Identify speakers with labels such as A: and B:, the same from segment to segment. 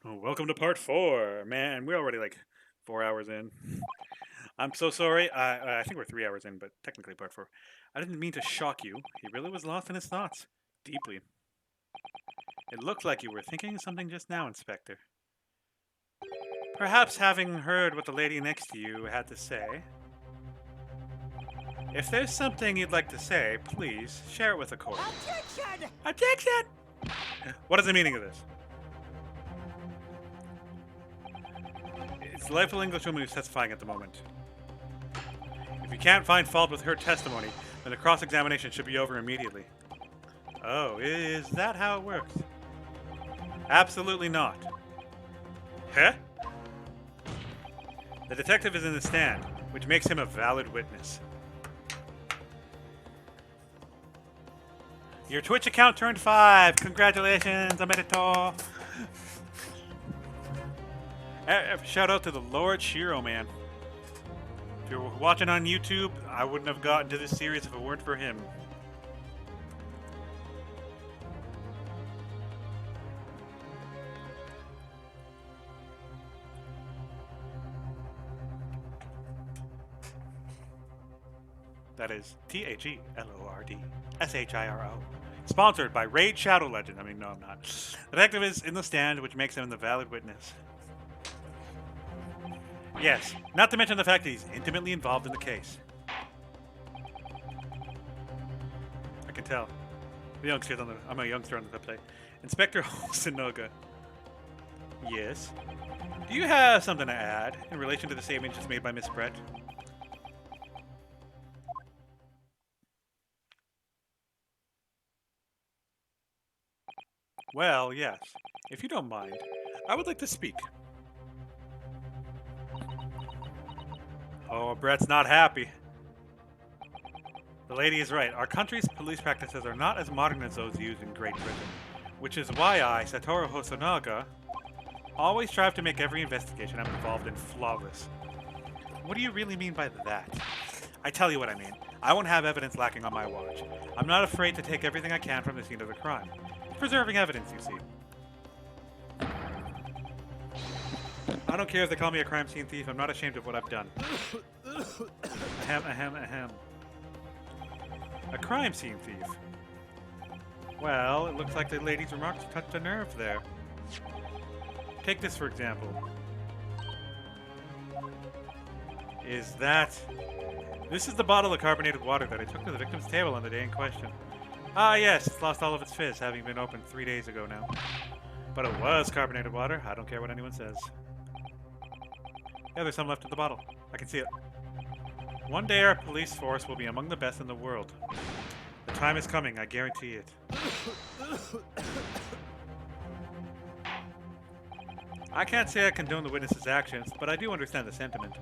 A: Oh, welcome to part 4. Man, we're already like 4 hours in. I'm so sorry. I think we're 3 hours in, but technically part 4. I didn't mean to shock you. He really was lost in his thoughts. Deeply. It looked like you were thinking something just now, Inspector. Perhaps having heard what the lady next to you had to say. If there's something you'd like to say, please share it with the court.
B: Objection!
A: Objection! What is the meaning of this? It's the rightful Englishwoman who's testifying at the moment. If you can't find fault with her testimony, then the cross-examination should be over immediately. Oh, is that how it works? Absolutely not. Huh? The detective is in the stand, which makes him a valid witness. Your Twitch account turned 5. Congratulations, Amerito. Shout out to the Lord Shiro, man. If you're watching on YouTube, I wouldn't have gotten to this series if it weren't for him. That is THELORDSHIRO. Sponsored by Raid Shadow Legend. I mean, no, I'm not. The detective is in the stand, which makes him the valid witness. Yes, not to mention the fact that he's intimately involved in the case. I can tell. I'm a youngster on the website. Inspector Hosonoga. Yes. Do you have something to add in relation to the statement just made by Miss Brett? Well, yes. If you don't mind, I would like to speak. Oh, Brett's not happy. The lady is right. Our country's police practices are not as modern as those used in Great Britain, which is why I, Satoru Hosonaga, always strive to make every investigation I'm involved in flawless. What do you really mean by that? I tell you what I mean. I won't have evidence lacking on my watch. I'm not afraid to take everything I can from the scene of the crime. Preserving evidence, you see. I don't care if they call me a crime scene thief. I'm not ashamed of what I've done. Ahem, ahem, ahem. A crime scene thief. Well, it looks like the lady's remarks touched a nerve there. Take this for example. Is that... This is the bottle of carbonated water that I took to the victim's table on the day in question. Ah yes, it's lost all of its fizz, having been opened 3 days ago now. But it was carbonated water. I don't care what anyone says. Yeah, there's some left in the bottle. I can see it. One day our police force will be among the best in the world. The time is coming, I guarantee it. I can't say I condone the witness's actions, but I do understand the sentiment.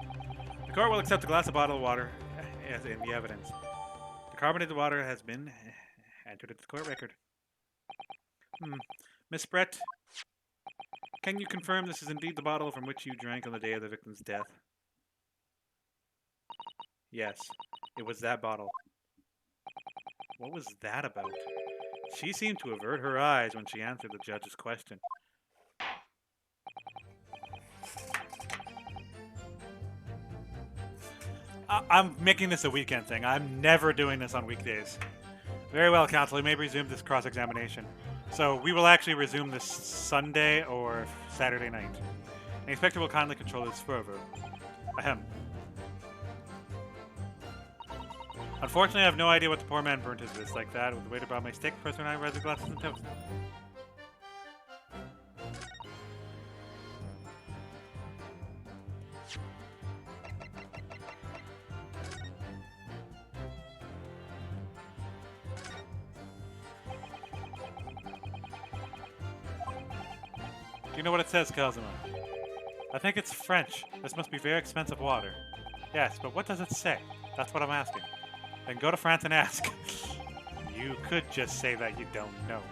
A: The court will accept a glass of bottled water as in the evidence. The carbonated water has been entered into the court record. Miss Brett, can you confirm this is indeed the bottle from which you drank on the day of the victim's death? Yes, it was that bottle. What was that about? She seemed to avert her eyes when she answered the judge's question. I'm making this a weekend thing. I'm never doing this on weekdays. Very well, counsel. You may resume this cross-examination. So we will actually resume this Sunday or Saturday night. The inspector will kindly control this further. Ahem. Unfortunately, I have no idea what the poor man burnt his wrist like that. With the waiter brought my steak, pressed when I read the glasses and toast. Do you know what it says, Kazuma? I think it's French. This must be very expensive water. Yes, but what does it say? That's what I'm asking. Then go to France and ask. You could just say that you don't know.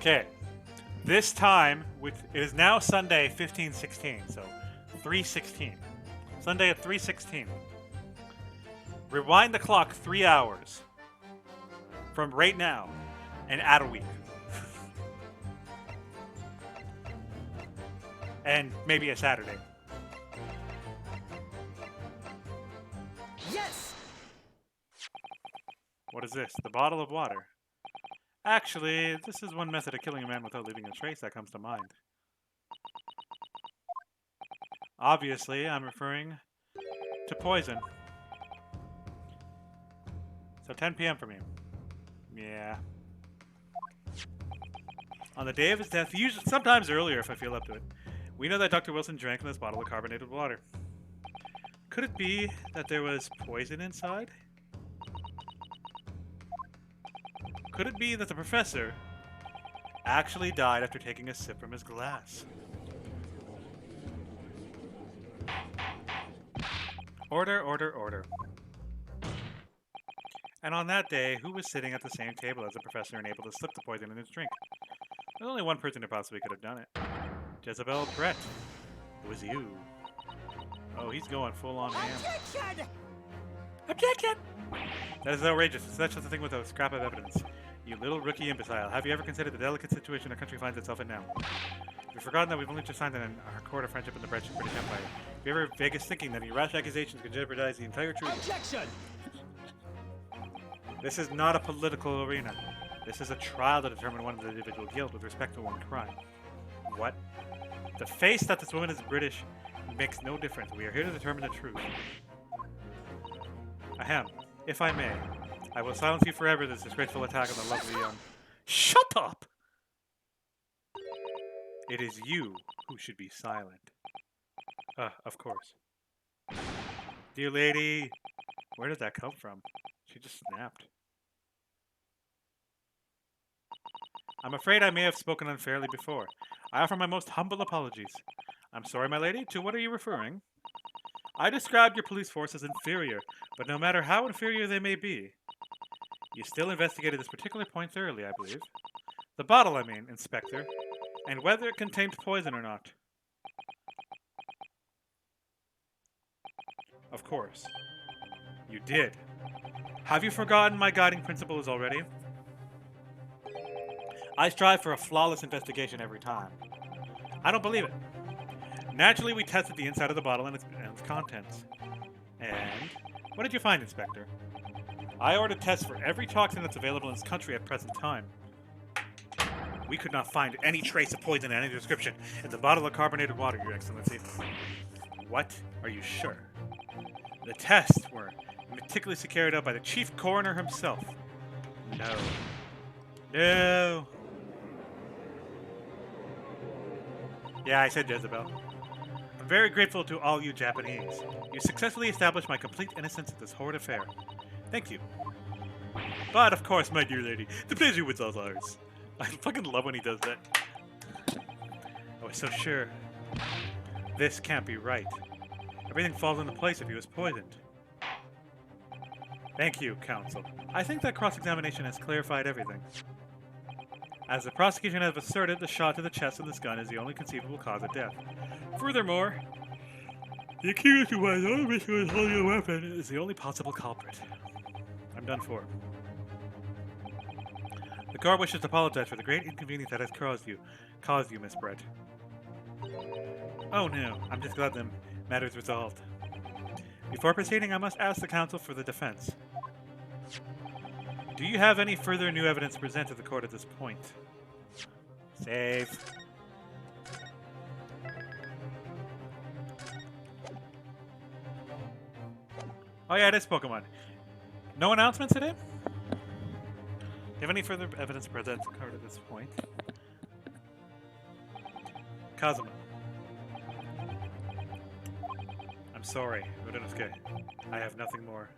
A: Okay. This time, it is now Sunday 15:16, so 3:16. Sunday at 3:16. Rewind the clock 3 hours from right now and add a week. And maybe a Saturday.
B: Yes!
A: What is this? The bottle of water. Actually, this is one method of killing a man without leaving a trace that comes to mind. Obviously, I'm referring to poison. So 10 p.m. for me. Yeah. On the day of his death, usually sometimes earlier if I feel up to it, we know that Dr. Wilson drank from this bottle of carbonated water. Could it be that there was poison inside? Could it be that the professor actually died after taking a sip from his glass? Order, order, order. And on that day, who was sitting at the same table as the professor and able to slip the poison in his drink? There's only one person who possibly could have done it. Jezebel Brett. It was you. Oh, he's going full on ham.
B: Objection!
A: Objection! That is outrageous. It's such a thing with a scrap of evidence. You little rookie imbecile. Have you ever considered the delicate situation our country finds itself in now? You've forgotten that we've only just signed an accord of friendship in the British Empire. Have you ever vaguest thinking that any rash accusations could jeopardize the entire truth?
B: Objection!
A: This is not a political arena. This is a trial to determine one individual guilt with respect to one crime. What? The face that this woman is British makes no difference. We are here to determine the truth. Ahem. If I may, I will silence you forever this disgraceful attack on the lovely young... Shut up! It is you who should be silent. Of course. Dear lady, where did that come from? She just snapped. I'm afraid I may have spoken unfairly before. I offer my most humble apologies. I'm sorry, my lady. To what are you referring? I described your police force as inferior, but no matter how inferior they may be, you still investigated this particular point thoroughly, I believe. The bottle, I mean, Inspector, and whether it contained poison or not. Of course. You did. Have you forgotten my guiding principles already? I strive for a flawless investigation every time. I don't believe it. Naturally, we tested the inside of the bottle and its contents. And what did you find, Inspector? I ordered tests for every toxin that's available in this country at present time. We could not find any trace of poison in any description in the bottle of carbonated water, Your Excellency. What? Are you sure? The tests were meticulously carried out by the chief coroner himself. No. No. Yeah, I said Jezebel. I'm very grateful to all you Japanese. You successfully established my complete innocence in this horrid affair. Thank you. But, of course, my dear lady, the pleasure was all ours. I fucking love when he does that. I was so sure. This can't be right. Everything falls into place if he was poisoned. Thank you, counsel. I think that cross-examination has clarified everything. As the prosecution has asserted, the shot to the chest of this gun is the only conceivable cause of death. Furthermore, the accused who has no issue with holding a weapon is the only possible culprit. I'm done for. The court wishes to apologize for the great inconvenience that has caused you, Miss Brett. Oh no, I'm just glad the matter's resolved. Before proceeding, I must ask the counsel for the defense. Do you have any further new evidence to present to the court at this point? Save. Oh yeah, it is Pokemon. No announcements today? Do you have any further evidence to present to the court at this point? Kazuma. I'm sorry, Urunosuke. I have nothing more.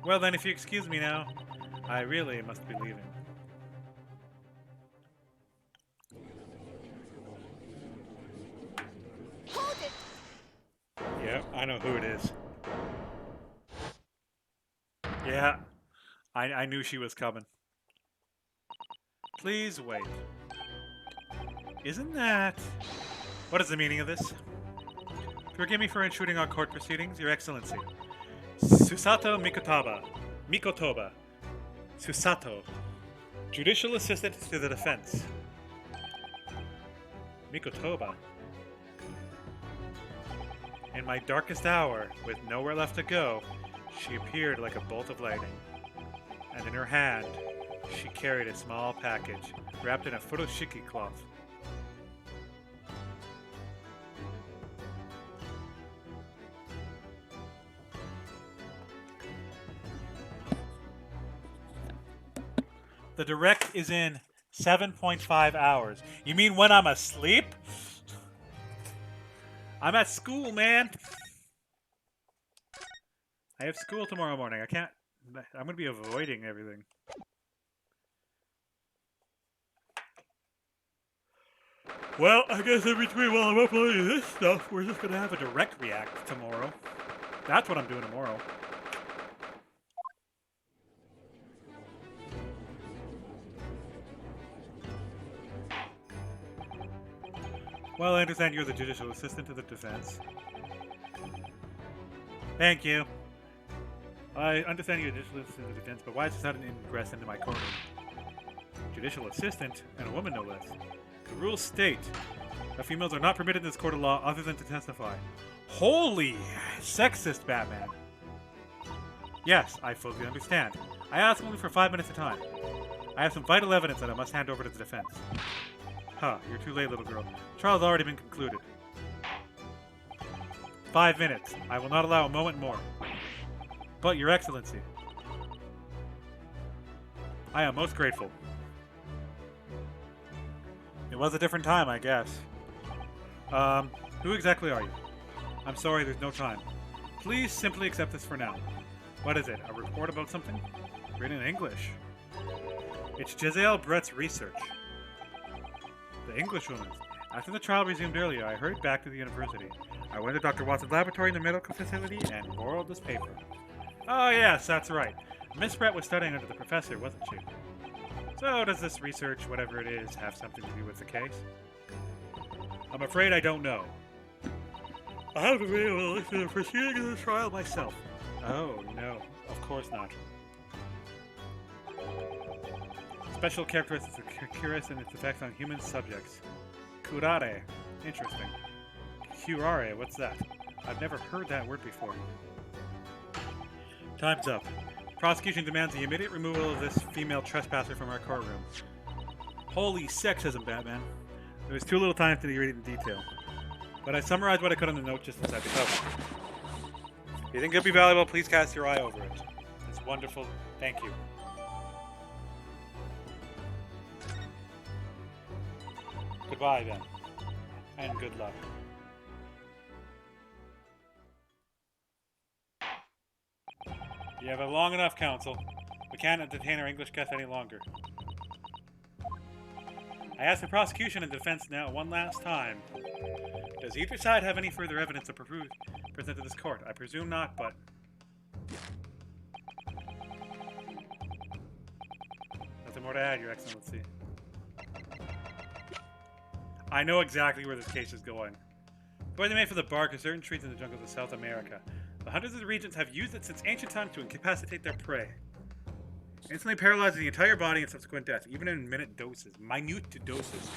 A: Well then, if you excuse me now, I really must be leaving.
B: Hold it!
A: Yeah, I know who it is. Yeah, I knew she was coming. Please wait. Isn't that... What is the meaning of this? Forgive me for intruding on court proceedings, Your Excellency. Susato Mikotoba. Susato. Judicial Assistant to the Defense. Mikotoba. In my darkest hour, with nowhere left to go, she appeared like a bolt of lightning. And in her hand, she carried a small package, wrapped in a furoshiki cloth. The direct is in 7.5 hours. You mean when I'm asleep? I'm at school, man. I have school tomorrow morning. I can't... I'm going to be avoiding everything. Well, I guess in between while I'm uploading this stuff, we're just going to have a direct react tomorrow. That's what I'm doing tomorrow. Well, I understand you're the judicial assistant to the defense. Thank you. I understand you're the judicial assistant to the defense, but why is this not an ingress into my courtroom? Judicial assistant, and a woman no less. The rules state that females are not permitted in this court of law other than to testify. Holy sexist, Batman. Yes, I fully understand. I ask only for 5 minutes of time. I have some vital evidence that I must hand over to the defense. Huh, you're too late, little girl. The trial's already been concluded. 5 minutes. I will not allow a moment more. But, Your Excellency, I am most grateful. It was a different time, I guess. Who exactly are you? I'm sorry, there's no time. Please simply accept this for now. What is it? A report about something? Written in English. It's Giselle Brett's research. The Englishwoman. After the trial resumed earlier, I hurried back to the university. I went to Dr. Watson's laboratory in the medical facility and borrowed this paper. Oh yes, that's right. Miss Brett was studying under the professor, wasn't she? So does this research, whatever it is, have something to do with the case? I'm afraid I don't know. I haven't been able to listen to the proceedings of the trial myself. Oh, no. Of course not. Special characteristics of curare and its effects on human subjects. Curare. Interesting. Curare, what's that? I've never heard that word before. Time's up. Prosecution demands the immediate removal of this female trespasser from our courtroom. Holy sexism, Batman. There was too little time to read it in detail. But I summarized what I could on the note just inside the cover. If you think it'll be valuable, please cast your eye over it. It's wonderful. Thank you. Goodbye, then. And good luck. You have it long enough, Counsel. We can't detain our English guest any longer. I ask the prosecution and defense now one last time. Does either side have any further evidence to present to this court? I presume not, but... Nothing more to add, Your Excellency. I know exactly where this case is going. Poison made for the bark of certain trees in the jungles of South America. The hunters of the regions have used it since ancient times to incapacitate their prey. Instantly paralyzing the entire body in subsequent death, even in minute doses. Minute doses.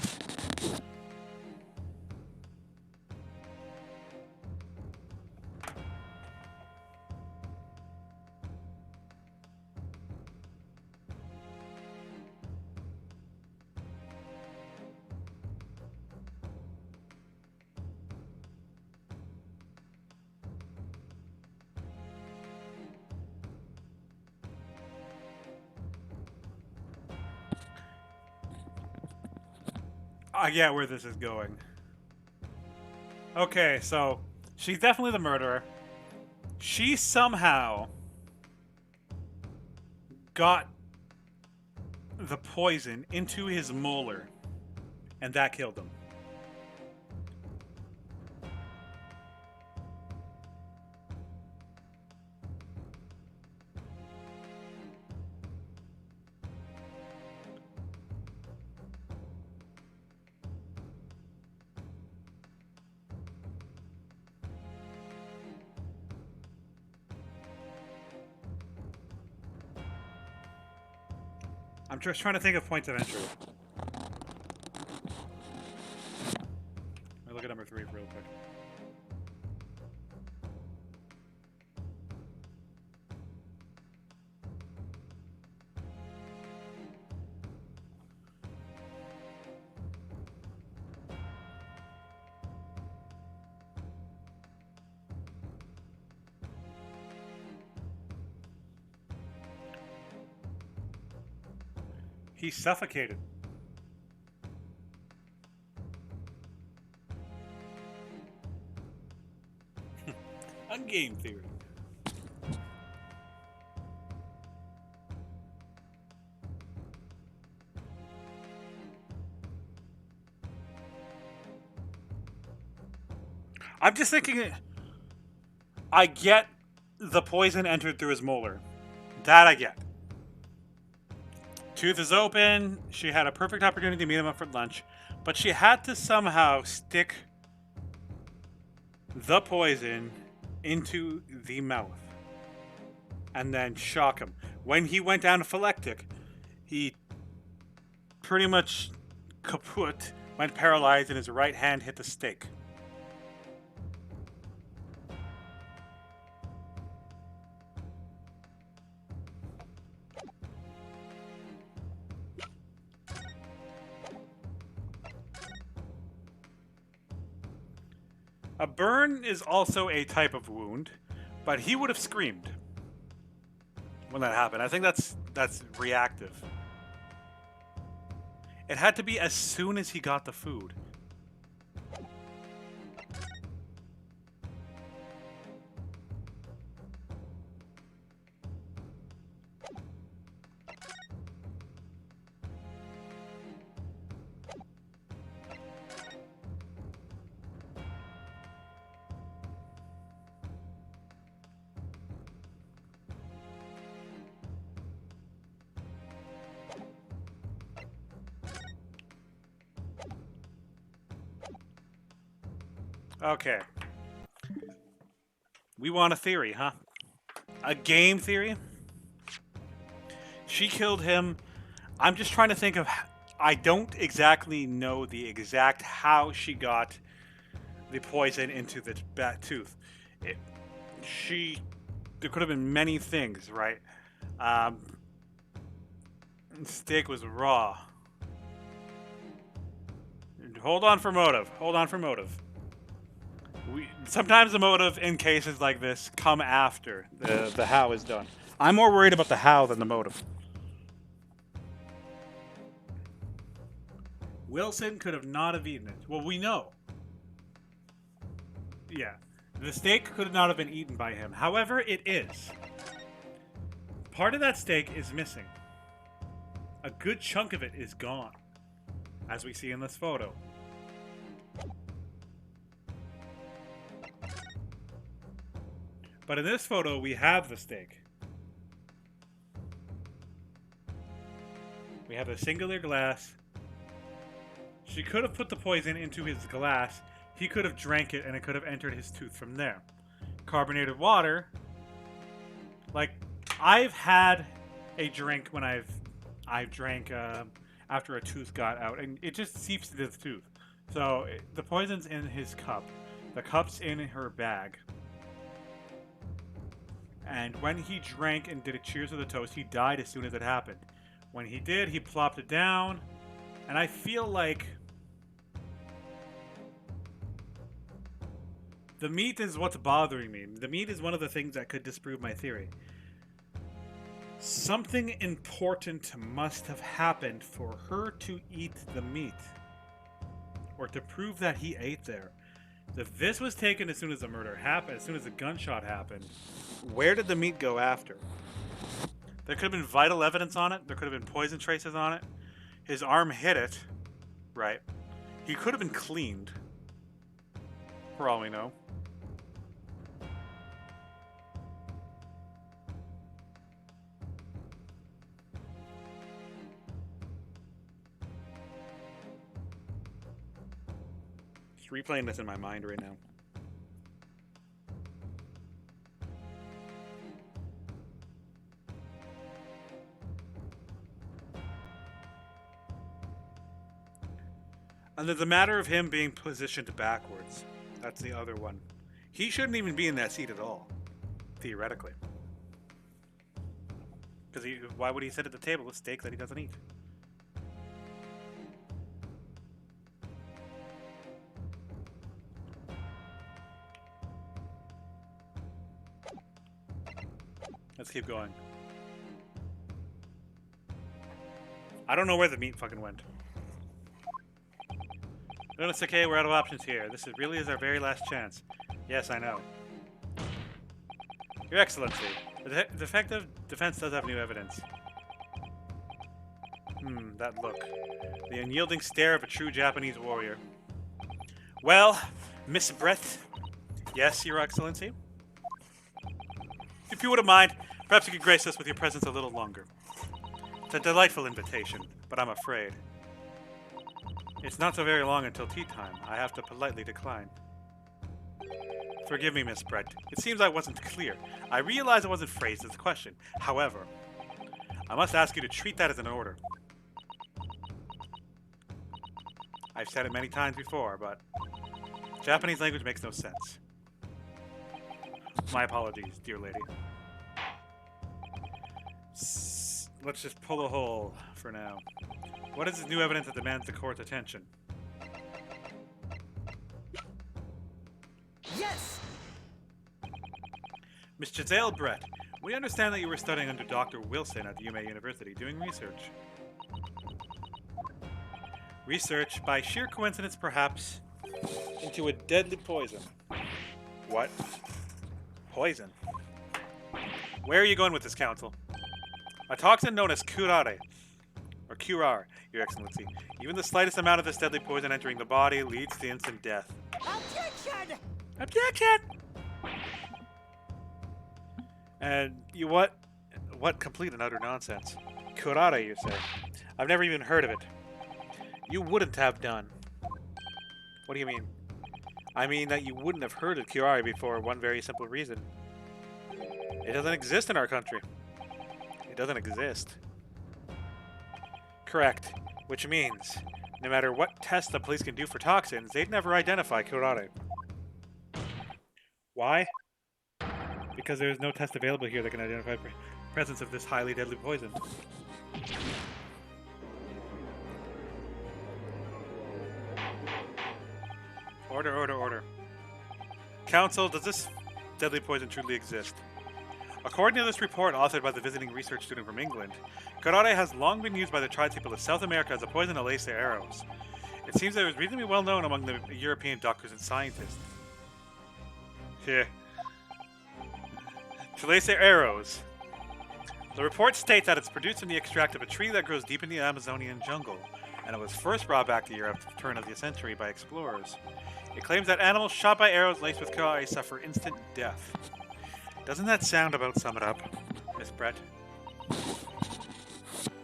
A: I get where this is going. Okay, so she's definitely the murderer. She somehow got the poison into his molar, and that killed him. I'm just trying to think of points of entry. Let me look at number 3 real quick. He suffocated. A game theory. I'm just thinking. I get the poison entered through his molar. That I get. Tooth is open. She had a perfect opportunity to meet him up for lunch, but she had to somehow stick the poison into the mouth and then shock him. When he went anaphylactic, he pretty much kaput, went paralyzed, and his right hand hit the stake. A burn is also a type of wound, but he would have screamed when that happened. I think that's reactive. It had to be as soon as he got the food. Okay. We want a theory, huh? A game theory? She killed him. I'm just trying to think of... I don't exactly know the exact how she got the poison into the bat tooth. There could have been many things, right? Steak was raw. Hold on for motive. Hold on for motive. Sometimes the motive in cases like this come after the how is done. I'm more worried about the how than the motive. Wilson could have not have eaten it. Well, we know. Yeah. The steak could not have been eaten by him. However, it is. Part of that steak is missing. A good chunk of it is gone, as we see in this photo. But in this photo, we have the steak. We have a singular glass. She could have put the poison into his glass. He could have drank it, and it could have entered his tooth from there. Carbonated water. Like, I've had a drink when I've drank after a tooth got out, and it just seeps into the tooth. So the poison's in his cup. The cup's in her bag. And when he drank and did a cheers with a toast, he died as soon as it happened. When he did, he plopped it down. And I feel like the meat is what's bothering me. The meat is one of the things that could disprove my theory. Something important must have happened for her to eat the meat. Or to prove that he ate there. If this was taken as soon as the murder happened, as soon as the gunshot happened, where did the meat go after? There could have been vital evidence on it. There could have been poison traces on it. His arm hit it. Right. He could have been cleaned. For all we know. Just replaying this in my mind right now. And there's a matter of him being positioned backwards. That's the other one. He shouldn't even be in that seat at all, theoretically. Because why would he sit at the table with steak that he doesn't eat? Let's keep going. I don't know where the meat fucking went. No, it's okay, we're out of options here. This really is our very last chance. Yes, I know. Your Excellency, the defective defense does have new evidence. That look. The unyielding stare of a true Japanese warrior. Well, Miss Brett. Yes, Your Excellency? If you wouldn't mind, perhaps you could grace us with your presence a little longer. It's a delightful invitation, but I'm afraid it's not so very long until tea time. I have to politely decline. Forgive me, Miss Brett. It seems I wasn't clear. I realize it wasn't phrased as a question. However, I must ask you to treat that as an order. I've said it many times before, but Japanese language makes no sense. My apologies, dear lady. Let's just pull a hole for now. What is this new evidence that demands the court's attention?
B: Yes!
A: Miss Giselle Brett, we understand that you were studying under Dr. Wilson at the UMA University, doing research. Research, by sheer coincidence perhaps, into a deadly poison. What? Poison? Where are you going with this, Counsel? A toxin known as curare, or curar, Your Excellency. Even the slightest amount of this deadly poison entering the body leads to instant death.
B: Objection!
A: Objection! And you what? What complete and utter nonsense. Curare, you say? I've never even heard of it. You wouldn't have done. What do you mean? I mean that you wouldn't have heard of curare before one very simple reason. It doesn't exist in our country. It doesn't exist. Correct. Which means, no matter what test the police can do for toxins, they'd never identify curare. Why? Because there's no test available here that can identify presence of this highly deadly poison. Order, order, order. Counsel, does this deadly poison truly exist? According to this report authored by the visiting research student from England, curare has long been used by the tribespeople of South America as a poison to lace their arrows. It seems that it was reasonably well known among the European doctors and scientists. Here. To lace their arrows. The report states that it's produced from the extract of a tree that grows deep in the Amazonian jungle, and it was first brought back to Europe at the turn of the century by explorers. It claims that animals shot by arrows laced with curare suffer instant death. Doesn't that sound about sum it up, Miss Brett?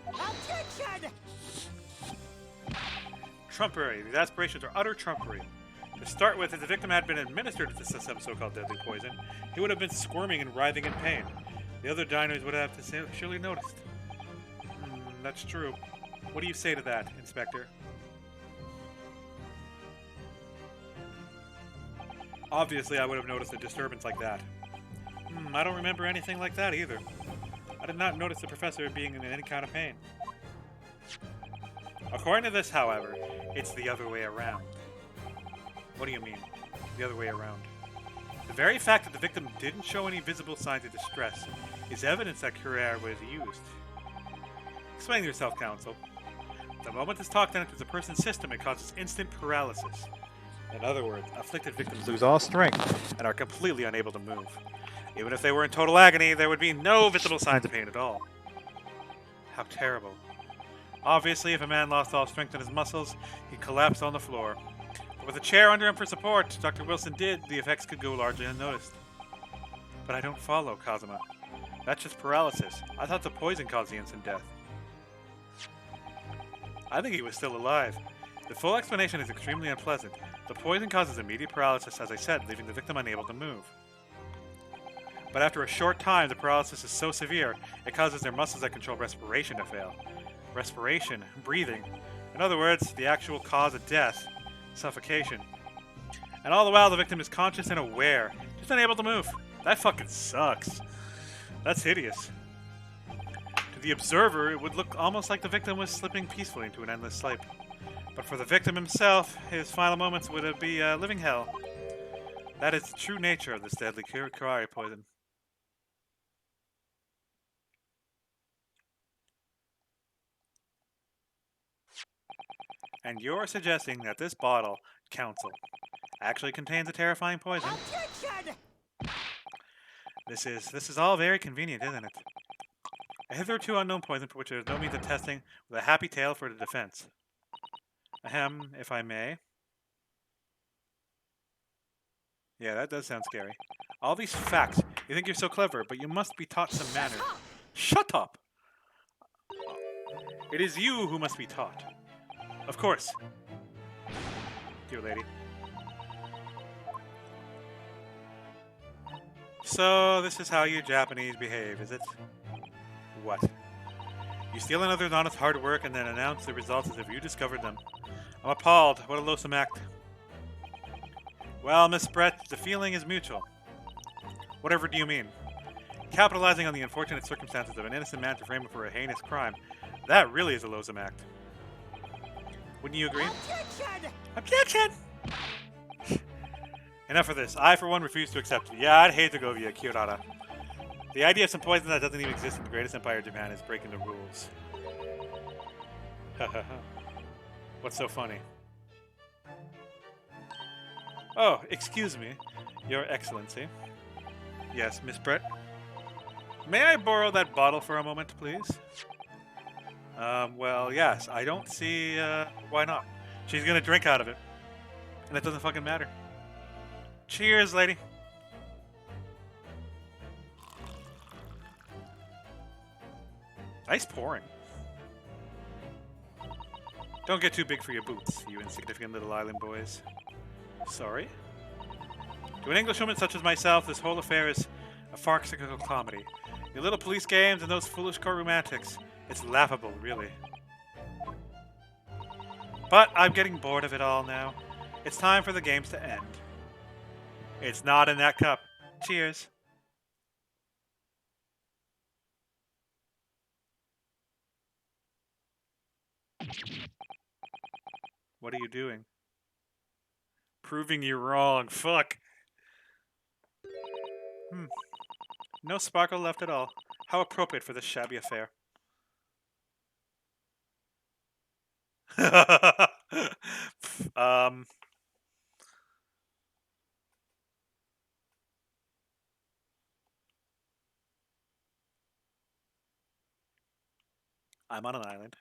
B: Objection!
A: Trumpery. These aspirations are utter trumpery. To start with, if the victim had been administered some so-called deadly poison, he would have been squirming and writhing in pain. The other diners would have surely noticed. That's true. What do you say to that, Inspector? Obviously, I would have noticed a disturbance like that. I don't remember anything like that either. I did not notice the professor being in any kind of pain. According to this, however, it's the other way around. What do you mean, the other way around? The very fact that the victim didn't show any visible signs of distress is evidence that curare was used. Explain yourself, Counsel. The moment this toxin enters a person's system, it causes instant paralysis. In other words, afflicted victims lose all strength and are completely unable to move. Even if they were in total agony, there would be no visible signs of pain at all. How terrible. Obviously, if a man lost all strength in his muscles, he'd collapse on the floor. But with a chair under him for support, Dr. Wilson did, the effects could go largely unnoticed. But I don't follow, Kazuma. That's just paralysis. I thought the poison caused the instant death. I think he was still alive. The full explanation is extremely unpleasant. The poison causes immediate paralysis, as I said, leaving the victim unable to move. But after a short time, the paralysis is so severe, it causes their muscles that control respiration to fail. Respiration, breathing, In other words, the actual cause of death, suffocation. And all the while the victim is conscious and aware, just unable to move. That fucking sucks. That's hideous. To the observer, it would look almost like the victim was slipping peacefully into an endless sleep. But for the victim himself, his final moments would be living hell. That is the true nature of this deadly curare poison. And you're suggesting that this bottle, Council, actually contains a terrifying poison?
B: Objection!
A: This is all very convenient, isn't it? A hitherto unknown poison for which there is no means of testing, with a happy tale for the defense. Ahem, if I may. Yeah, that does sound scary. All these facts. You think you're so clever, but you must be taught some manners. Shut up! It is you who must be taught. Of course. Dear lady. So, this is how you Japanese behave, is it? What? You steal another's honest hard work and then announce the results as if you discovered them. I'm appalled. What a loathsome act. Well, Miss Brett, the feeling is mutual. Whatever do you mean? Capitalizing on the unfortunate circumstances of an innocent man to frame him for a heinous crime. That really is a loathsome act. Wouldn't you agree?
B: Objection!
A: Objection! Enough of this. I, for one, refuse to accept it. Yeah, I'd hate to go via Kirara. The idea of some poison that doesn't even exist in the greatest empire of Japan is breaking the rules. What's so funny? Oh, excuse me, Your Excellency. Yes, Miss Brett? May I borrow that bottle for a moment, please? Well, yes. I don't see, why not? She's gonna drink out of it. And it doesn't fucking matter. Cheers, lady. Nice pouring. Don't get too big for your boots, you insignificant little island boys. Sorry? To an Englishwoman such as myself, this whole affair is a farcical comedy. Your little police games and those foolish courtroom antics. It's laughable, really. But I'm getting bored of it all now. It's time for the games to end. It's not in that cup. Cheers. What are you doing? Proving you wrong. Fuck. No sparkle left at all. How appropriate for this shabby affair. I'm on an island.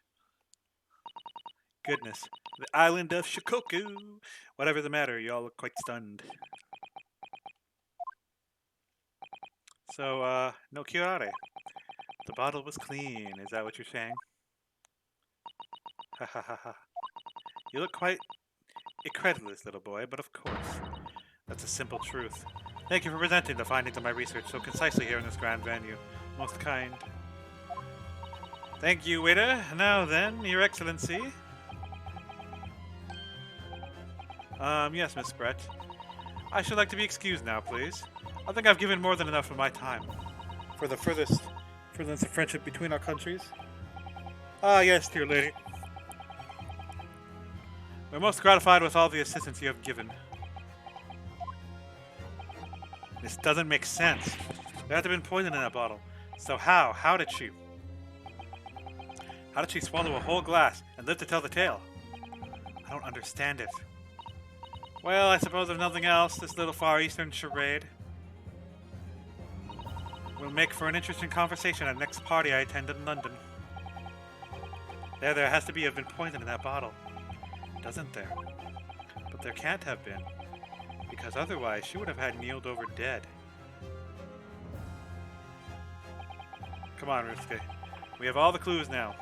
A: Goodness. The island of Shikoku. Whatever the matter, y'all look quite stunned. So, no curare. The bottle was clean, is that what you're saying? Ha ha ha ha. You look quite incredulous, little boy, but of course. That's a simple truth. Thank you for presenting the findings of my research so concisely here in this grand venue. Most kind. Thank you, waiter. Now then, Your Excellency. Yes, Miss Brett. I should like to be excused now, please. I think I've given more than enough of my time. For the furthest of friendship between our countries. Ah, yes, dear lady. We're most gratified with all the assistance you have given. This doesn't make sense. There had to have been poison in that bottle. So how? How did she swallow a whole glass and live to tell the tale? I don't understand it. Well, I suppose if nothing else, this little Far Eastern charade will make for an interesting conversation at the next party I attend in London. There has to have been poison in that bottle. Doesn't there? But there can't have been. Because otherwise she would have had kneeled over dead. Come on, Rusuke. We have all the clues now.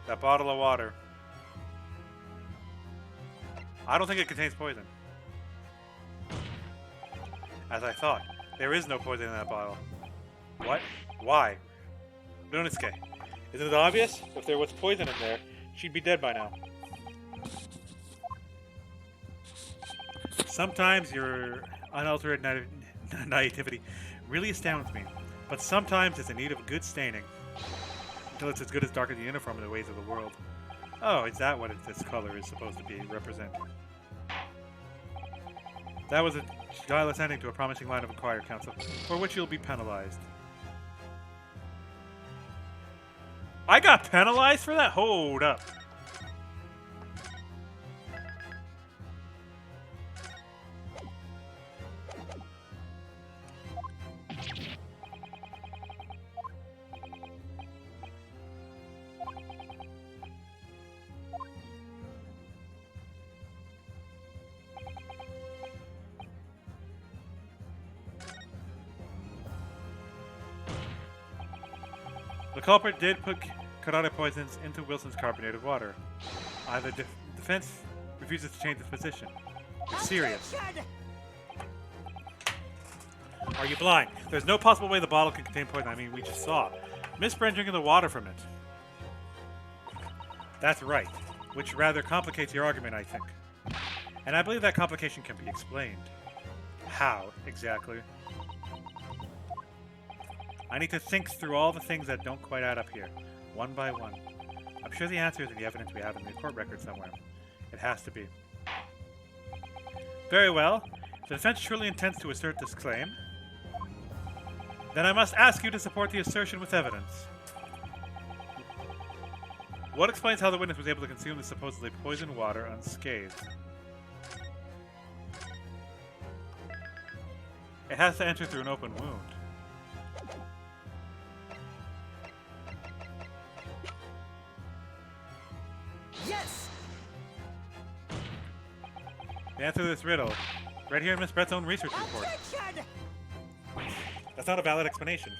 A: That bottle of water. I don't think it contains poison. As I thought, there is no poison in that bottle. What? Why? Runosuke, isn't it obvious? If there was poison in there, she'd be dead by now. Sometimes your unaltered naivety really astounds me, but sometimes it's in need of good staining. Until it's as good as darker the uniform in the ways of the world. Oh, is that what this color is supposed to be represent? That was a guileless ending to a promising line of inquiry, Counsel, for which you'll be penalized. I got penalized for that? Hold up. The culprit did put karate poisons into Wilson's carbonated water. The defense refuses to change its position. It's serious. Are you blind? There's no possible way the bottle can contain poison. I mean, we just saw misbred drinking the water from it. That's right, which rather complicates your argument, I think. And I believe that complication can be explained. How, exactly? I need to think through all the things that don't quite add up here, one by one. I'm sure the answer is in the evidence we have in the court record somewhere. It has to be. Very well. If the defense truly intends to assert this claim, then I must ask you to support the assertion with evidence. What explains how the witness was able to consume the supposedly poisoned water unscathed? It has to enter through an open wound.
B: Yes!
A: The answer to this riddle, right here in Miss Brett's own research report.
B: Objection!
A: That's not a valid explanation.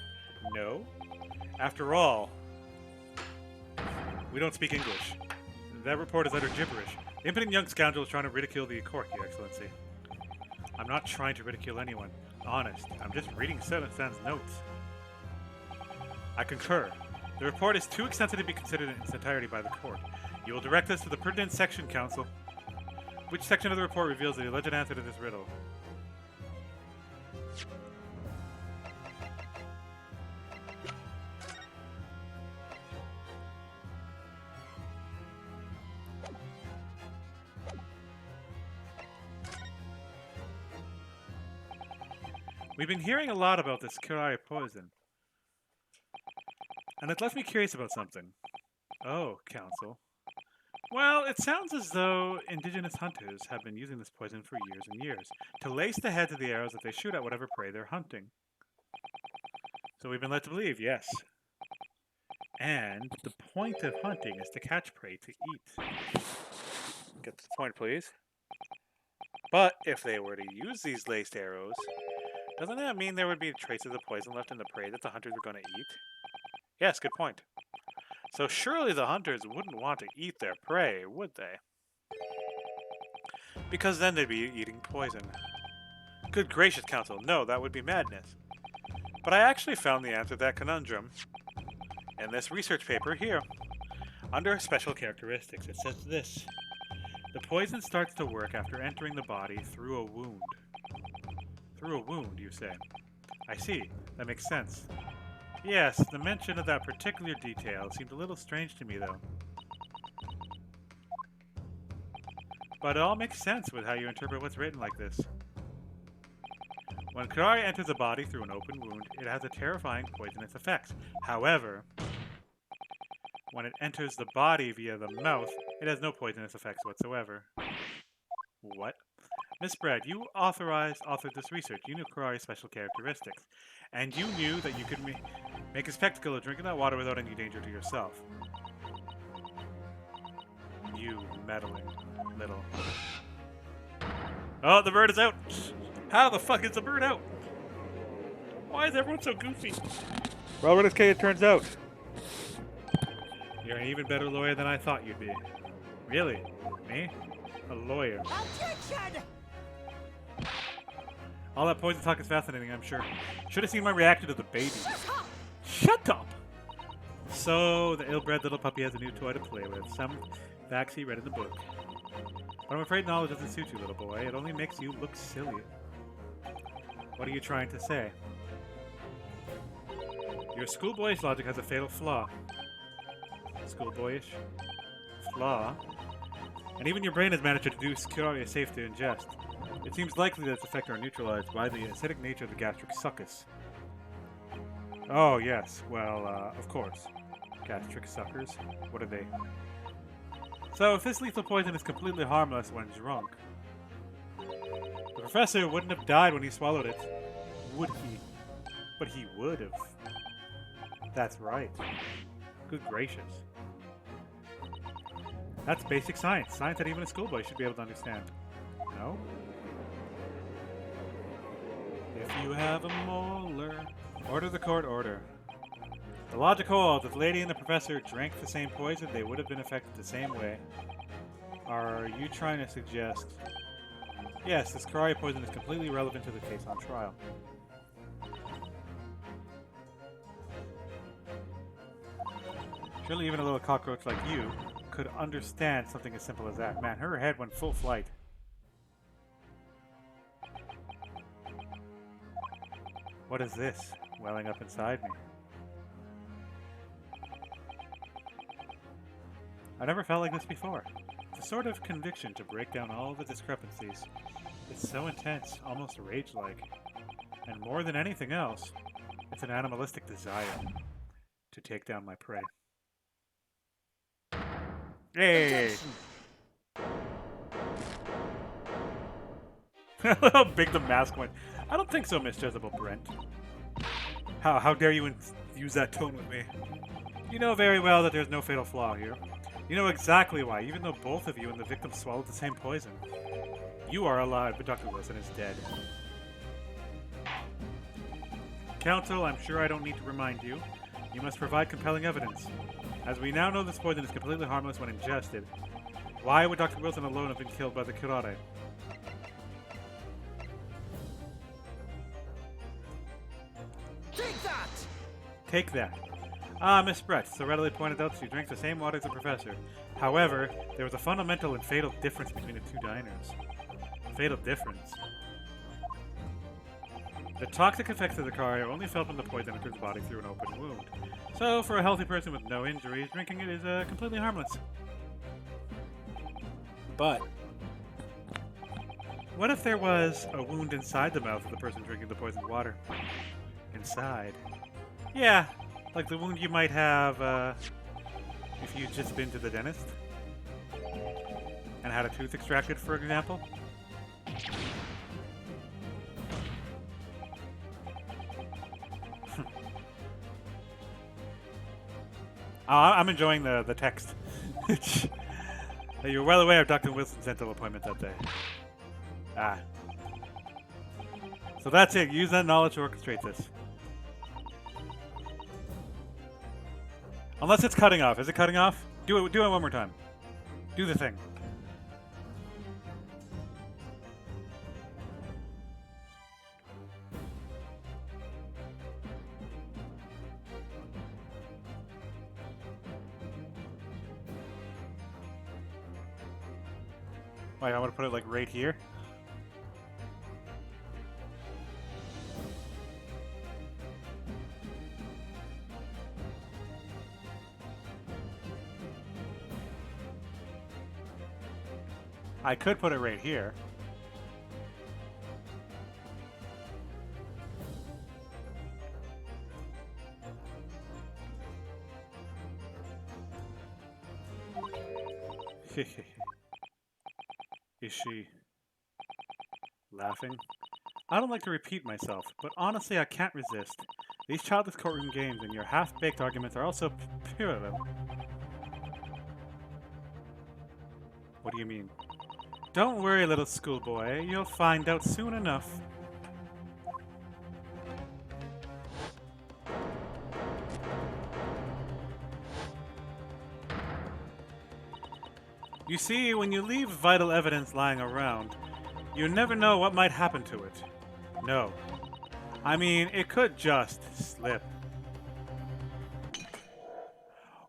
A: No. After all, we don't speak English. That report is utter gibberish. The impudent young scoundrel is trying to ridicule the court, Your Excellency. I'm not trying to ridicule anyone. Honest. I'm just reading Stan's notes. I concur. The report is too extensive to be considered in its entirety by the court. You will direct us to the pertinent section, Counsel. Which section of the report reveals the alleged answer to this riddle? We've been hearing a lot about this Kirari poison. And it left me curious about something. Oh, Counsel. Well, it sounds as though indigenous hunters have been using this poison for years and years to lace the heads of the arrows that they shoot at whatever prey they're hunting. So we've been led to believe, yes. And the point of hunting is to catch prey to eat. Get to the point, please. But if they were to use these laced arrows, doesn't that mean there would be traces of poison left in the prey that the hunters were going to eat? Yes, good point. So surely the hunters wouldn't want to eat their prey, would they? Because then they'd be eating poison. Good gracious, Counsel, no, that would be madness. But I actually found the answer to that conundrum in this research paper here. Under special characteristics, it says this. The poison starts to work after entering the body through a wound. Through a wound, you say? I see. That makes sense. Yes, the mention of that particular detail seemed a little strange to me, though. But it all makes sense with how you interpret what's written like this. When Kirari enters a body through an open wound, it has a terrifying poisonous effect. However, when it enters the body via the mouth, it has no poisonous effects whatsoever. What? Miss Brad, you authored this research. You knew Kirari's special characteristics. And you knew that you could make a spectacle of drinking that water without any danger to yourself. You meddling little... Oh, the bird is out! How the fuck is the bird out? Why is everyone so goofy? Well, as it turns out, you're an even better lawyer than I thought you'd be. Really? Me? A lawyer.
B: Objection!
A: All that poison talk is fascinating, I'm sure. Should have seen my reaction to the baby.
B: Shut up!
A: Shut up! So, the ill-bred little puppy has a new toy to play with. Some facts he read in the book. But I'm afraid knowledge doesn't suit you, little boy. It only makes you look silly. What are you trying to say? Your schoolboyish logic has a fatal flaw. Schoolboyish? Flaw? And even your brain has managed to deduce Curare is safe to ingest. It seems likely that its effects are neutralized by the acidic nature of the gastric succus. Oh, yes. Well, of course. Gastric suckers? What are they? So, if this lethal poison is completely harmless when drunk, the professor wouldn't have died when he swallowed it, would he? But he would have. That's right. Good gracious. That's basic science. Science that even a schoolboy should be able to understand. No? If you have a molar... Order the court order. The logic holds. If the lady and the professor drank the same poison, they would have been affected the same way. Are you trying to suggest... Yes, this Curare poison is completely irrelevant to the case on trial. Surely even a little cockroach like you could understand something as simple as that. Man, her head went full flight. What is this welling up inside me? I never felt like this before. It's a sort of conviction to break down all the discrepancies. It's so intense, almost rage-like. And more than anything else, it's an animalistic desire to take down my prey. Hey! How big the mask went. I don't think so, Miss Jezebel Brent. How dare you use that tone with me? You know very well that there's no fatal flaw here. You know exactly why, even though both of you and the victim swallowed the same poison. You are alive, but Dr. Wilson is dead. Counsel, I'm sure I don't need to remind you. You must provide compelling evidence. As we now know this poison is completely harmless when ingested, why would Dr. Wilson alone have been killed by the Curare?
B: Take that!
A: Take that. Ah, Miss Brett so readily pointed out she drank the same water as the professor. However, there was a fundamental and fatal difference between the two diners. Fatal difference. The toxic effects of the Curare are only felt when the poison enters the body through an open wound. So, for a healthy person with no injuries, drinking it is completely harmless. But, what if there was a wound inside the mouth of the person drinking the poisoned water? Inside? Yeah, like the wound you might have if you'd just been to the dentist and had a tooth extracted, for example. I'm enjoying the text. You're well aware of Dr. Wilson's dental appointment that day. Ah. So that's it. Use that knowledge to orchestrate this. Unless it's cutting off. Is it cutting off? Do it one more time. Do the thing. Wait, I want to put it like right here. I could put it right here. Is she laughing? I don't like to repeat myself, but honestly I can't resist. These childish courtroom games and your half-baked arguments are also puerile. What do you mean? Don't worry, little schoolboy. You'll find out soon enough. You see, when you leave vital evidence lying around, you never know what might happen to it. No. I mean, it could just slip.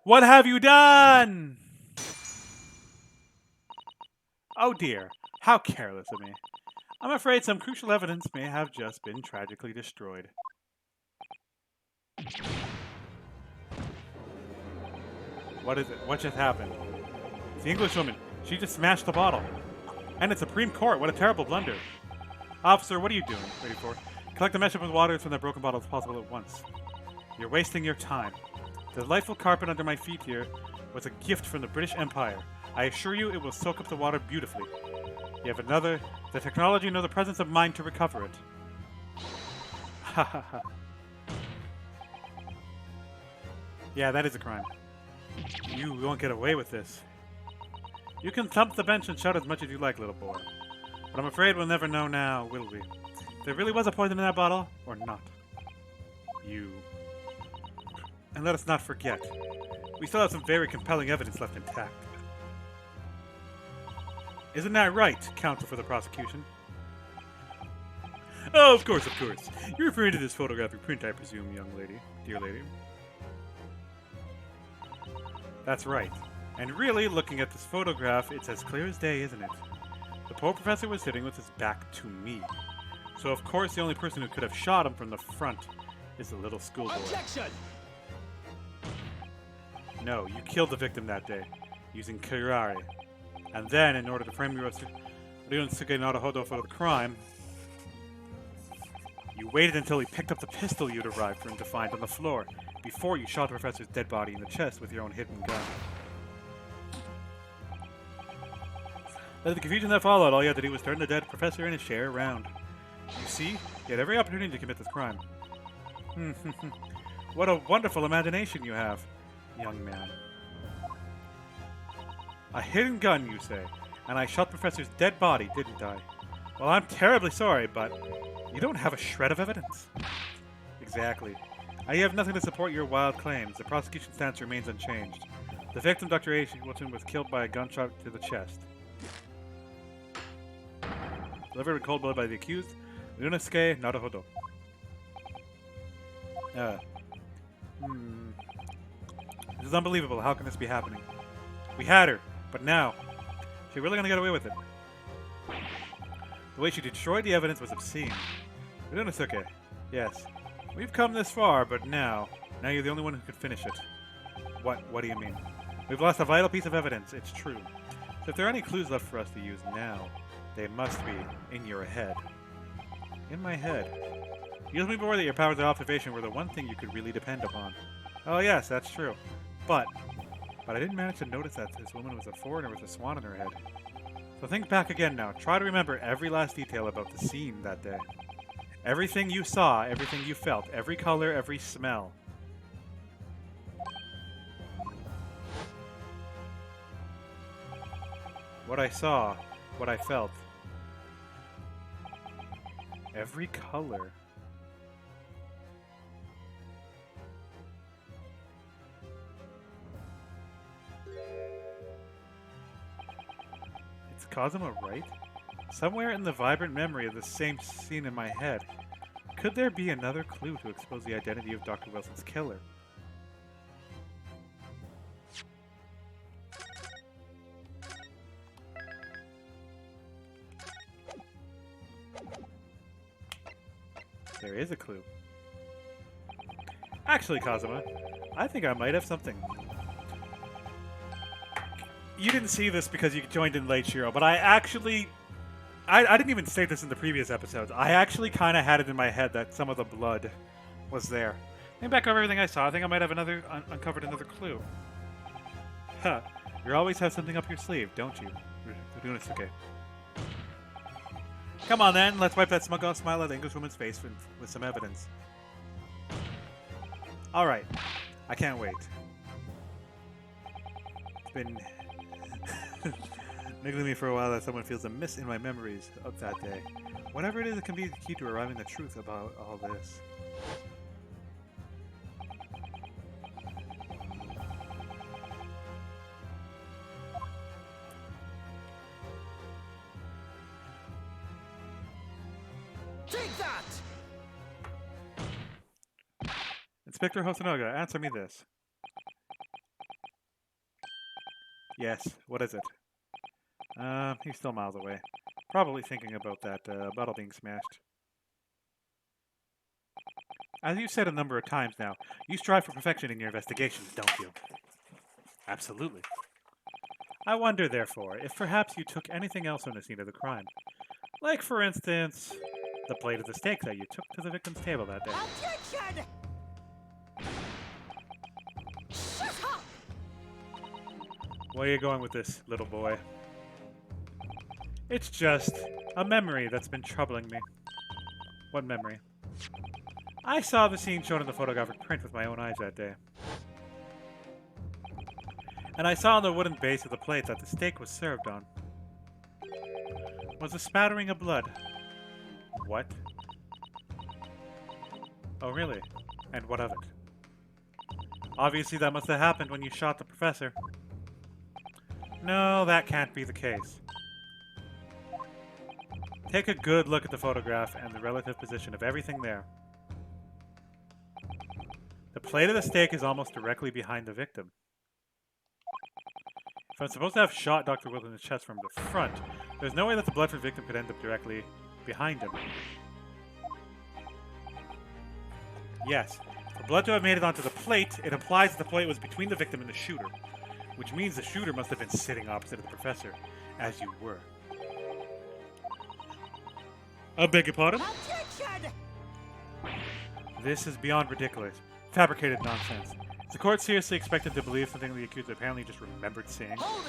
A: What have you done? Oh dear, how careless of me. I'm afraid some crucial evidence may have just been tragically destroyed. What is it? What just happened? It's the Englishwoman. She just smashed the bottle. And it's Supreme Court. What a terrible blunder. Officer, what are you doing? 34. Collect the measurement waters from that broken bottle as possible at once. You're wasting your time. The delightful carpet under my feet here was a gift from the British Empire. I assure you it will soak up the water beautifully. You have the technology nor the presence of mind to recover it. Ha ha ha. Yeah, that is a crime. You won't get away with this. You can thump the bench and shout as much as you like, little boy. But I'm afraid we'll never know now, will we? If there really was a poison in that bottle, or not. You. And let us not forget, we still have some very compelling evidence left intact. Isn't that right, counsel for the prosecution? Oh, of course, of course. You're referring to this photographic print, I presume, young lady. Dear lady. That's right. And really, looking at this photograph, it's as clear as day, isn't it? The poor professor was sitting with his back to me. So of course the only person who could have shot him from the front is the little schoolboy.
B: Objection!
A: No, you killed the victim that day, using Kirari. And then, in order to frame Ryunosuke Naruhodo for the crime, you waited until he picked up the pistol you'd arrived for him to find on the floor, before you shot the professor's dead body in the chest with your own hidden gun. But the confusion that followed, all you had to do was turn the dead professor and his chair around. You see, you had every opportunity to commit this crime. What a wonderful imagination you have, young man. A hidden gun, you say, and I shot the professor's dead body, didn't I? Well, I'm terribly sorry, but you don't have a shred of evidence. Exactly. I have nothing to support your wild claims. The prosecution's stance remains unchanged. The victim, Dr. A. Wilson, was killed by a gunshot to the chest. Delivered in cold blood by the accused, Ryunosuke Naruhodo. This is unbelievable. How can this be happening? We had her, but now, is she really gonna get away with it? The way she destroyed the evidence was obscene. Ryunosuke, yes. We've come this far, but now you're the only one who could finish it. What do you mean? We've lost a vital piece of evidence, it's true. So if there are any clues left for us to use now, they must be in your head. In my head. You told me before that your powers of observation were the one thing you could really depend upon. Oh yes, that's true. But I didn't manage to notice that this woman was a foreigner with a swan in her head. So think back again now. Try to remember every last detail about the scene that day. Everything you saw, everything you felt, every color, every smell. What I saw, what I felt. Every color. Is Kazuma right? Somewhere in the vibrant memory of the same scene in my head, could there be another clue to expose the identity of Dr. Wilson's killer? There is a clue. Actually, Kazuma, I think I might have something. You didn't see this because you joined in late, Shiro, but I didn't even say this in the previous episodes. I actually kind of had it in my head that some of the blood was there. Think back over everything I saw. I think I might have uncovered another clue. Huh. You always have something up your sleeve, don't you? Ryunosuke. Come on then, let's wipe that smug smile out the Englishwoman's face with some evidence. Alright, I can't wait. It's been niggling me for a while that someone feels a miss in my memories of that day. Whatever it is, it can be the key to arriving at the truth about all this.
B: Take that!
A: Inspector Hosonaga, answer me this. Yes, what is it? He's still miles away. Probably thinking about that bottle being smashed. As you've said a number of times now, you strive for perfection in your investigations, don't you? Absolutely. I wonder, therefore, if perhaps you took anything else from the scene of the crime. Like, for instance, the plate of the steak that you took to the victim's table that day.
B: Attention! Shut up!
A: Where are you going with this, little boy? It's just a memory that's been troubling me. What memory? I saw the scene shown in the photographic print with my own eyes that day. And I saw on the wooden base of the plate that the steak was served on was a spattering of blood. What? Oh, really? And what of it? Obviously, that must have happened when you shot the professor. No, that can't be the case. Take a good look at the photograph and the relative position of everything there. The plate of the steak is almost directly behind the victim. If I'm supposed to have shot Dr. Wilt in the chest from the front, there's no way that the blood from the victim could end up directly behind him. Yes, for blood to have made it onto the plate, it implies that the plate was between the victim and the shooter, which means the shooter must have been sitting opposite of the professor, as you were. I beg your pardon?
B: Attention!
A: This is beyond ridiculous. Fabricated nonsense. Is the court seriously expected to believe something the accused apparently just remembered seeing?
B: Hold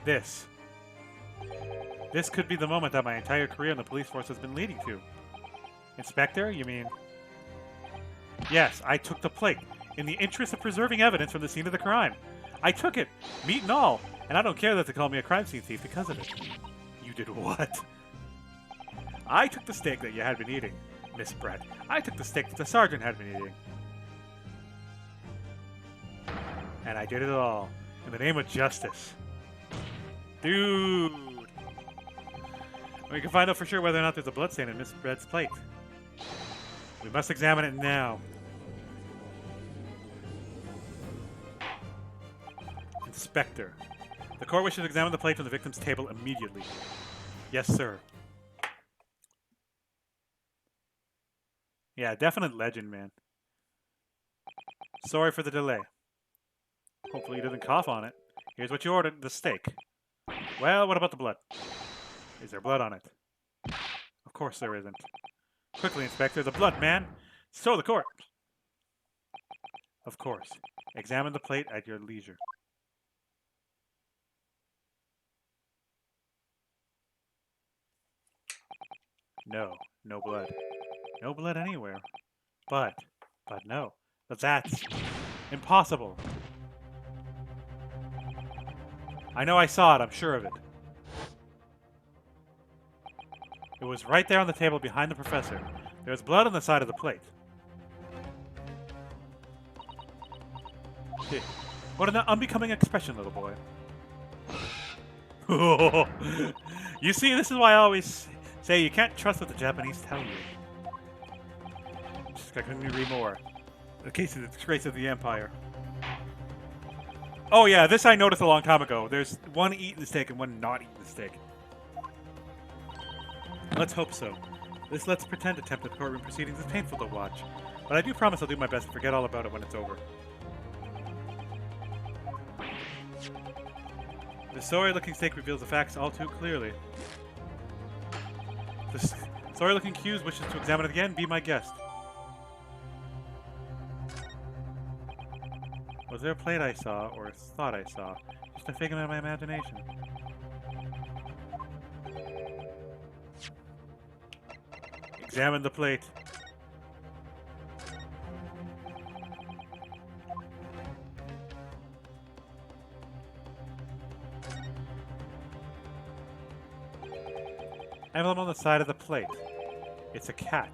B: it!
A: This could be the moment that my entire career in the police force has been leading to. Inspector, you mean? Yes, I took the plate, in the interest of preserving evidence from the scene of the crime. I took it, meat and all, and I don't care that they call me a crime scene thief because of it. You did what? I took the steak that you had been eating, Miss Brett. I took the steak that the sergeant had been eating. And I did it all in the name of justice. Dude! We can find out for sure whether or not there's a bloodstain in Miss Brett's plate. We must examine it now. Inspector, the court wishes to examine the plate from the victim's table immediately. Yes, sir. Yeah, definite legend, man. Sorry for the delay. Hopefully he doesn't cough on it. Here's what you ordered, the steak. Well, what about the blood? Is there blood on it? Of course there isn't. Quickly, Inspector, the blood, man! So the court! Of course. Examine the plate at your leisure. No, no blood. No blood anywhere. But no. That's impossible. I know I saw it, I'm sure of it. It was right there on the table behind the professor. There was blood on the side of the plate. What an unbecoming expression, little boy. You see, this is why I always say you can't trust what the Japanese tell you. Just gotta read more. The case of the disgrace of the Empire. Oh yeah, this I noticed a long time ago. There's one eating the steak and one not eating the steak. Let's hope so. This let's pretend attempt at courtroom proceedings is painful to watch, but I do promise I'll do my best to forget all about it when it's over. The sorry-looking steak reveals the facts all too clearly. The sorry-looking accused wishes to examine it again. Be my guest. Was there a plate I saw, or thought I saw? Just a figment of my imagination. Examine the plate. Emblem on the side of the plate. It's a cat.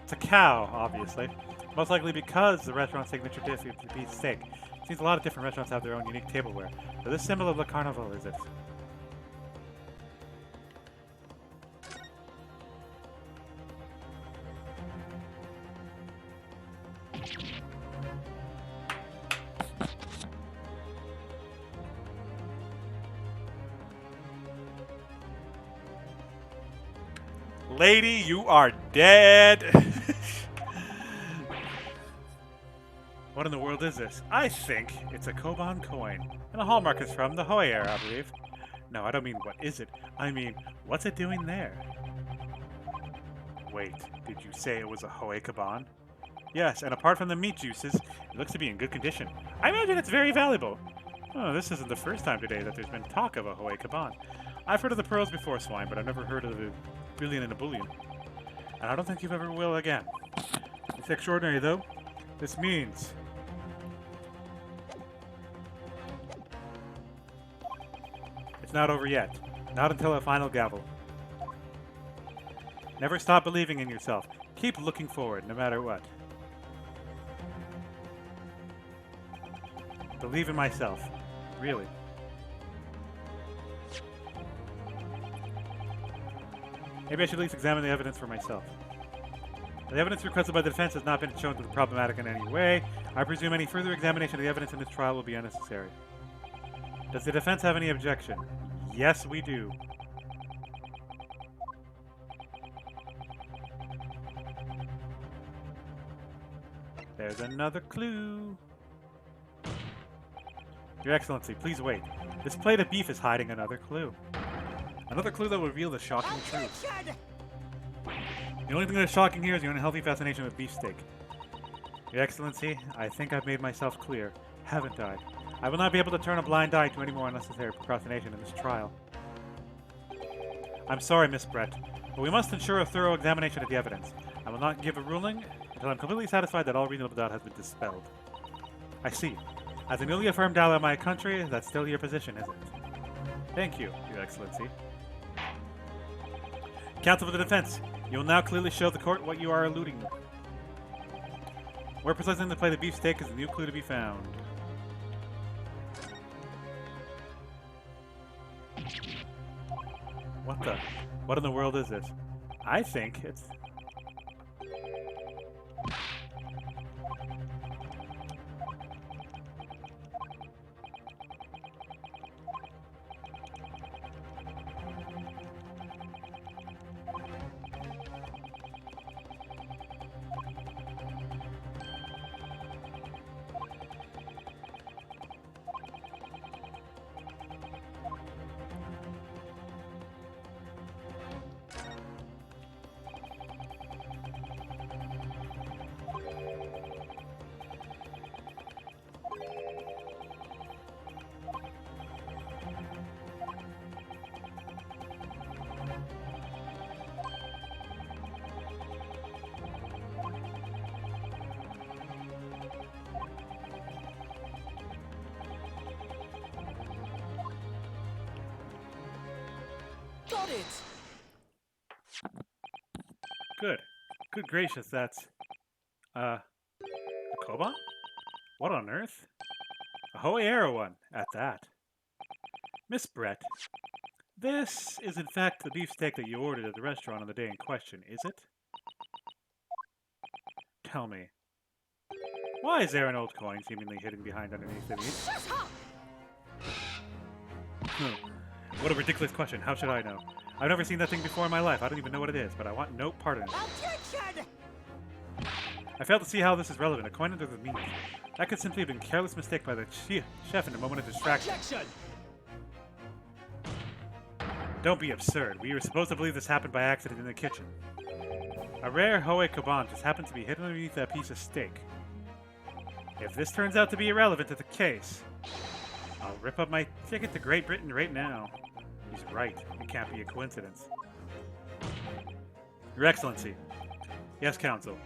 A: It's a cow, obviously. Most likely because the restaurant's signature dish is beef steak. Seems a lot of different restaurants have their own unique tableware. So this symbol of the carnival is it? Lady, you are dead. What in the world is this? I think it's a Koban coin. And the hallmark is from the Hoi era, I believe. No, I don't mean what is it. I mean, what's it doing there? Wait, did you say it was a Hoi Kaban? Yes, and apart from the meat juices, it looks to be in good condition. I imagine it's very valuable. Oh, this isn't the first time today that there's been talk of a Hoi Kaban. I've heard of the pearls before, Swine, but I've never heard of the brilliant and a bullion. And I don't think you ever will again. It's extraordinary, though. This means... it's not over yet. Not until a final gavel. Never stop believing in yourself. Keep looking forward, no matter what. Believe in myself. Really. Maybe I should at least examine the evidence for myself. The evidence requested by the defense has not been shown to be problematic in any way. I presume any further examination of the evidence in this trial will be unnecessary. Does the defense have any objection? Yes, we do. There's another clue. Your Excellency, please wait. This plate of beef is hiding another clue. Another clue that will reveal the shocking truth. The only thing that is shocking here is your unhealthy fascination with beefsteak. Your Excellency, I think I've made myself clear, haven't I? I will not be able to turn a blind eye to any more unnecessary procrastination in this trial. I'm sorry, Miss Brett, but we must ensure a thorough examination of the evidence. I will not give a ruling until I'm completely satisfied that all reasonable doubt has been dispelled. I see. As a newly affirmed ally of my country, that's still your position, is it? Thank you, Your Excellency. Counsel for the defense, you will now clearly show the court what you are alluding to. Where precisely in the plate of beefsteak is a new clue to be found? What in the world is this? I think it's...
B: Got it!
A: Good. Good gracious, that's... a Koban? What on earth? A Ho'era one, at that. Miss Brett, this is in fact the beefsteak that you ordered at the restaurant on the day in question, is it? Tell me, why is there an old coin seemingly hidden behind underneath the meat?
B: Shut up!
A: What a ridiculous question. How should I know? I've never seen that thing before in my life. I don't even know what it is, but I want no part in it.
B: Objection!
A: I fail to see how this is relevant. A coin under the meat. That could simply have been a careless mistake by the chef in a moment of distraction.
B: Objection!
A: Don't be absurd. We were supposed to believe this happened by accident in the kitchen. A rare Hoe Kaban just happened to be hidden underneath that piece of steak. If this turns out to be irrelevant to the case, I'll rip up my ticket to Great Britain right now. He's right. It can't be a coincidence. Your Excellency. Yes, Counsel.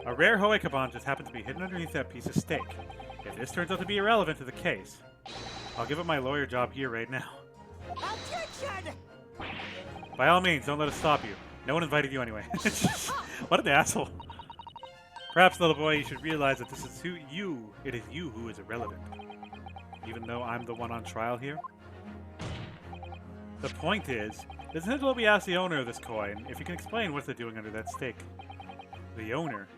A: A rare Hoe Kaban just happened to be hidden underneath that piece of steak. If this turns out to be irrelevant to the case, I'll give up my lawyer job here right now.
B: Objection!
A: By all means, don't let us stop you. No one invited you anyway. What an asshole. Perhaps, little boy, you should realize that this is it is you who is irrelevant. Even though I'm the one on trial here. The point is, this is what we asked the owner of this coin if he can explain what they're doing under that steak. The owner?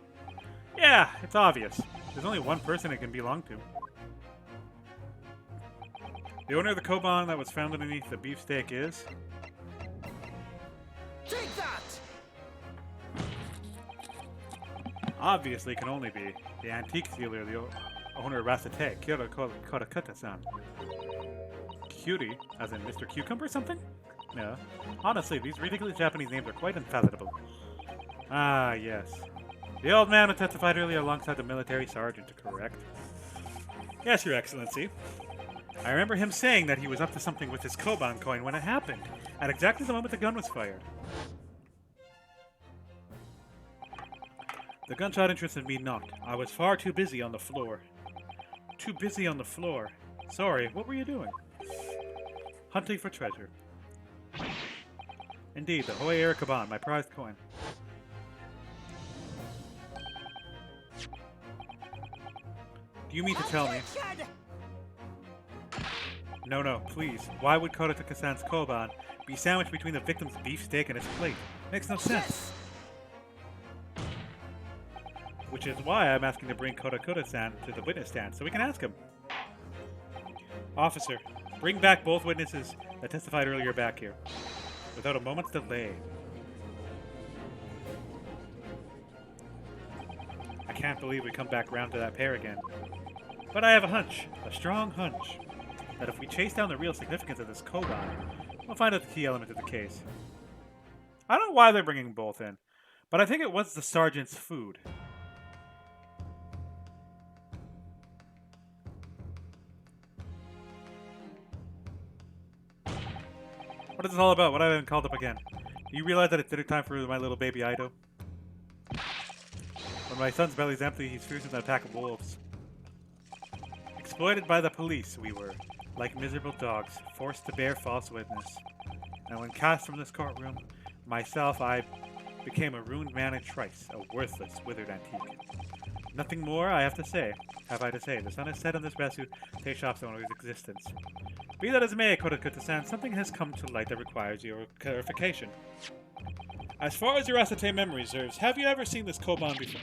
A: Yeah, it's obvious. There's only one person it can belong to. The owner of the Koban that was found underneath the beefsteak is...
B: Take that!
A: Obviously, it can only be the antique dealer, the owner of Rasate, Kyoto Kodakuta-san. Cutie, as in Mr. Cucumber or something? No. Honestly, these ridiculous Japanese names are quite unpalatable. Ah, yes. The old man who testified earlier alongside the military sergeant, correct? Yes, Your Excellency. I remember him saying that he was up to something with his Koban coin when it happened, at exactly the moment the gun was fired. The gunshot interested me not. I was far too busy on the floor. Too busy on the floor. Sorry, what were you doing? Hunting for treasure. Indeed, the Hoy Erikaban, my prized coin. Do you mean to tell me?
B: Objection!
A: No, please. Why would Kodataka-san's Koban be sandwiched between the victim's beefsteak and his plate? Makes no sense. Which is why I'm asking to bring Kodakuta-san to the witness stand, so we can ask him. Officer, bring back both witnesses that testified earlier back here, without a moment's delay. I can't believe we come back round to that pair again. But I have a hunch, a strong hunch, that if we chase down the real significance of this Koban, we'll find out the key element of the case. I don't know why they're bringing both in, but I think it was the sergeant's food. What is this all about? What have I been called up again? Do you realize that it's dinner time for my little baby Ido? When my son's belly's empty, he's fierce in an attack of wolves. Exploited by the police, we were, like miserable dogs, forced to bear false witness. And when cast from this courtroom, I became a ruined man in trice, a worthless, withered antique. Nothing more I have to say. The sun has set on this Resu Teishop's owner's existence. Be that as it may, Kodakuta-san, something has come to light that requires your clarification. As far as your Asate memory serves, have you ever seen this Koban before?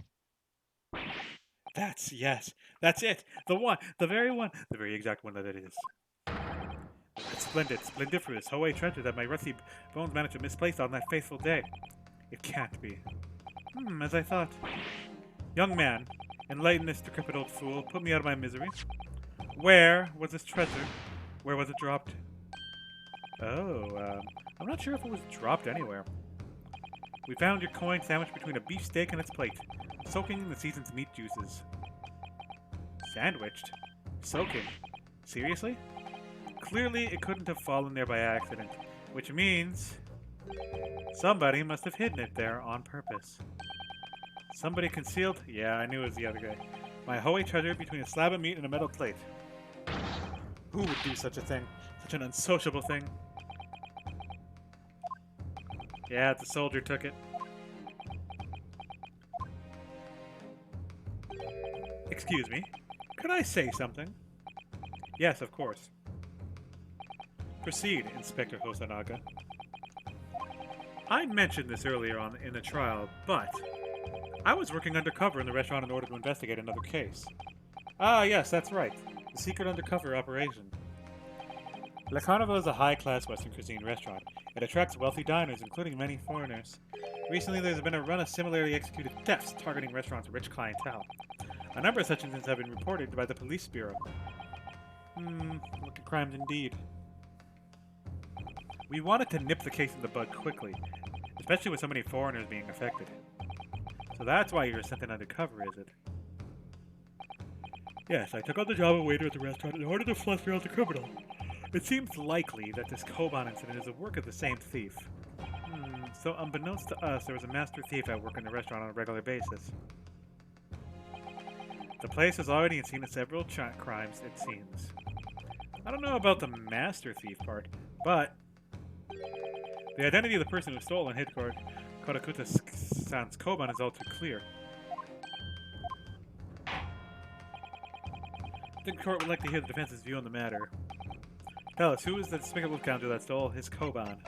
A: Yes, that's it. The one, the very exact one that it is. It's splendid, splendiferous, Hoei treasure that my rusty bones managed to misplace on that faithful day. It can't be. As I thought. Young man, enlighten this decrepit old fool, put me out of my misery. Where was this treasure? Where was it dropped? I'm not sure if it was dropped anywhere. We found your coin sandwiched between a beefsteak and its plate, soaking in the season's meat juices. Sandwiched? Soaking? Seriously? Clearly, it couldn't have fallen there by accident, which means somebody must have hidden it there on purpose. Somebody concealed? Yeah, I knew it was the other guy. My Hoei treasure between a slab of meat and a metal plate. Who would do such a thing? Such an unsociable thing? Yeah, the soldier took it. Excuse me. Could I say something? Yes, of course. Proceed, Inspector Hosanaga. I mentioned this earlier on in the trial, but I was working undercover in the restaurant in order to investigate another case. Ah, yes, that's right. The secret undercover operation. Le Carnival is a high-class Western cuisine restaurant. It attracts wealthy diners, including many foreigners. Recently, there's been a run of similarly executed thefts targeting restaurants' rich clientele. A number of such incidents have been reported by the police bureau. Wicked crimes indeed. We wanted to nip the case in the bud quickly, especially with so many foreigners being affected. So that's why you were sent in undercover, is it? Yes, I took on the job of waiter at the restaurant in order to fluster out the criminal. It seems likely that this Koban incident is the work of the same thief. So unbeknownst to us, there was a master thief at work in the restaurant on a regular basis. The place has already seen several crimes, it seems. I don't know about the master thief part, but the identity of the person who stole and hid Kodakuta-san's Koban is all too clear. I think the court would like to hear the defense's view on the matter. Tell us, who is the despicable scoundrel that stole his Koban?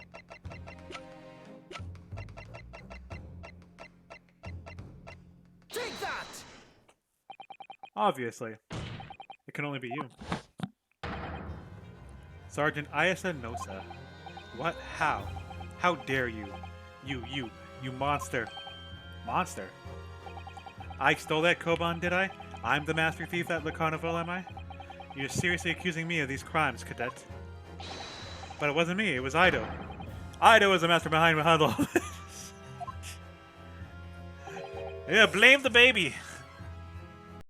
B: Take that!
A: Obviously. It can only be you. Sergeant Ayasa Nosa. What? How? How dare you? You monster. Monster? I stole that Koban, did I? I'm the master thief at Le Carnival, am I? You're seriously accusing me of these crimes, cadet. But it wasn't me, it was Ido. Ido was the master behind all this. Yeah, blame the baby.